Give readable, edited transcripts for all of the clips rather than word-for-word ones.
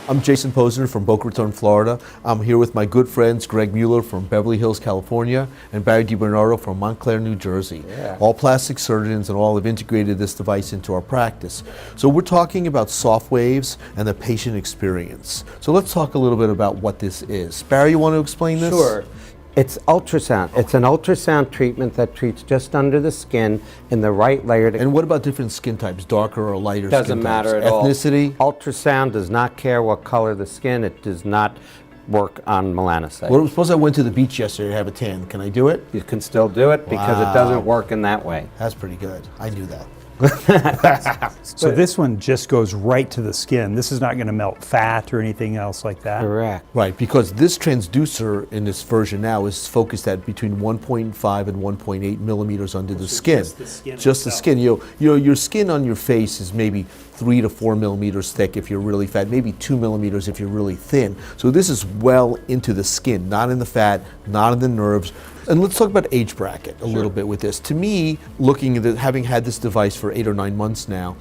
I'm Jason Posner from Boca Raton, Florida. I'm here with my good friends Greg Mueller from Beverly Hills, California, and Barry DiBernardo from Montclair, New Jersey. Yeah. All plastic surgeons and all have integrated this device into our practice. So we're talking about Sofwaves and the patient experience. So let's talk a little bit about what this is. Barry, you want to explain this? Sure. It's ultrasound. It's an ultrasound treatment that treats just under the skin in the right layer. And what about different skin types, darker or lighter skin types? Doesn't matter at all. Ethnicity? Ultrasound does not care what color the skin. It does not work on melanocytes. Well, suppose I went to the beach yesterday to have a tan. Can I do it? You can still do it because Wow. it doesn't work in that way. That's pretty good. I knew that. So this one just goes right to the skin. This is not going to melt fat or anything else like that. Correct. Right, because this transducer in this version now is focused at between 1.5 and 1.8 millimeters under the skin. just the skin Just the itself. skin. Your skin on your face is maybe 3 to 4 millimeters thick if you're really fat, maybe 2 millimeters if you're really thin. So this is well into the skin, not in the fat, not in the nerves. And let's talk about age bracket a little bit with this. To me, looking at having had this device for 8 or 9 months now,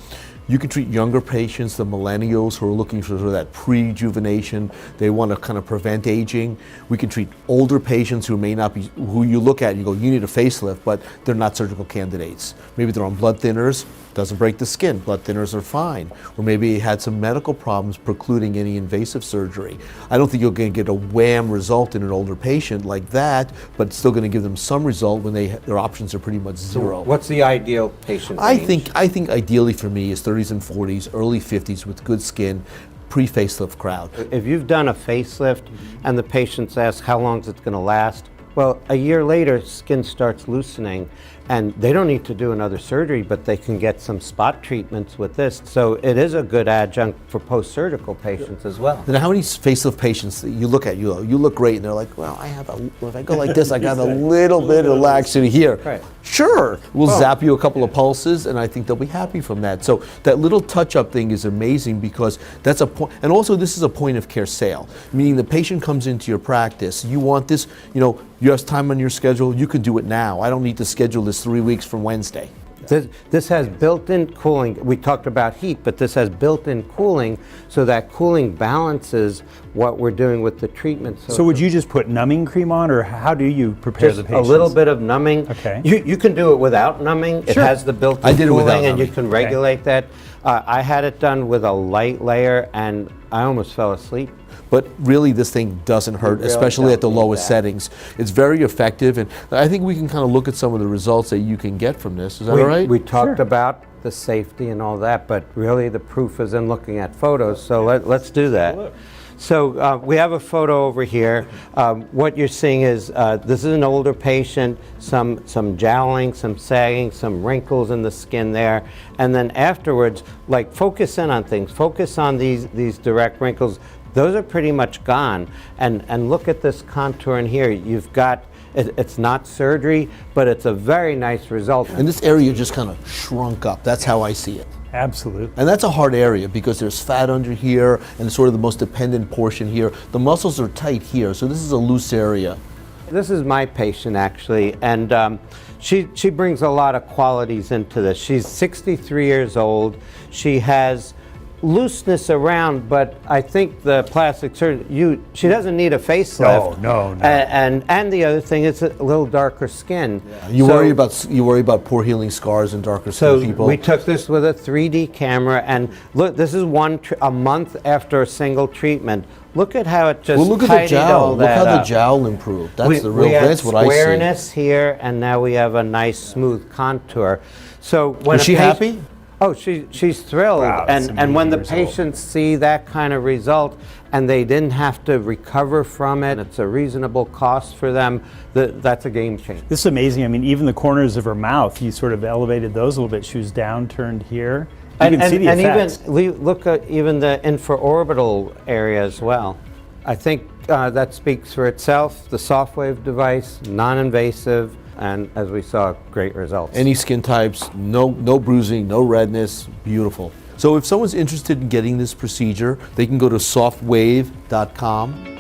you can treat younger patients, the millennials who are looking for sort of that pre-rejuvenation. They want to kind of prevent aging. We can treat older patients who may not be, who you look at and you go, you need a facelift, but they're not surgical candidates. Maybe they're on blood thinners, doesn't break the skin, blood thinners are fine. Or maybe had some medical problems precluding any invasive surgery. I don't think you're going to get a wham result in an older patient like that, but it's still going to give them some result when their options are pretty much zero. What's the ideal patient I range? think ideally for me is 30s and 40s, early 50s with good skin, pre-facelift crowd. If you've done a facelift and the patients ask how long is it going to last, well, a year later, skin starts loosening, and they don't need to do another surgery, but they can get some spot treatments with this. So it is a good adjunct for post-surgical patients as well. Then how many facelift patients that you look at, you look great, and they're like, well, if I go like this, I got a little bit of laxity here. Right. Sure, we'll zap you a couple of pulses, and I think they'll be happy from that. So that little touch-up thing is amazing because that's a point, and also this is a point of care sale, meaning the patient comes into your practice, you want this, you have time on your schedule, you can do it now. I don't need to schedule this 3 weeks from Wednesday. This has built-in cooling. We talked about heat, but this has built-in cooling, so that cooling balances what we're doing with the treatment. So would you just put numbing cream on, or how do you prepare the just a patients? little bit of numbing. Okay. You can do it without numbing. It Sure. has the built-in I did it cooling, without and you numbing. can regulate that. I had it done with a light layer, and I almost fell asleep. But really this thing doesn't hurt, really especially at the don't need lowest that. settings. It's very effective, and I think we can kind of look at some of the results that you can get from this. Is that all right? We talked Sure. about the safety and all that, but really the proof is in looking at photos, so let's do that. So we have a photo over here. What you're seeing is this is an older patient, some jowling, some sagging, some wrinkles in the skin there, and then afterwards, like focus in on things. Focus on these direct wrinkles. Those are pretty much gone. And look at this contour in here. You've got, it's not surgery, but it's a very nice result. And this area just kind of shrunk up. That's how I see it. Absolutely. And that's a hard area because there's fat under here and it's sort of the most dependent portion here. The muscles are tight here, so this is a loose area. This is my patient actually, and she brings a lot of qualities into this. She's 63 years old. She has looseness around, but I think the plastic surgeon, she doesn't need a facelift. No. And the other thing is a little darker skin. You So- worry about poor healing scars and darker So skin people. we took this with a 3D camera, and look, this is a month after a single treatment. Look at how it just well, look at the tidied all jowl. Look that how the up. jowl improved. That's We had that's what I see. squareness here, and now we have a nice smooth contour. So when Is she happy? Oh, she's thrilled. Wow, that's and when the amazing result. patients see that kind of result and they didn't have to recover from it, it's a reasonable cost for them, that's a game changer. This is amazing. I mean, even the corners of her mouth, you sort of elevated those a little bit. She was downturned here. You can see the effects. Even we look at even the infraorbital area as well. I think that speaks for itself. The Sofwave device, non-invasive, and as we saw, great results. Any skin types, no bruising, no redness, beautiful. So if someone's interested in getting this procedure, they can go to sofwave.com.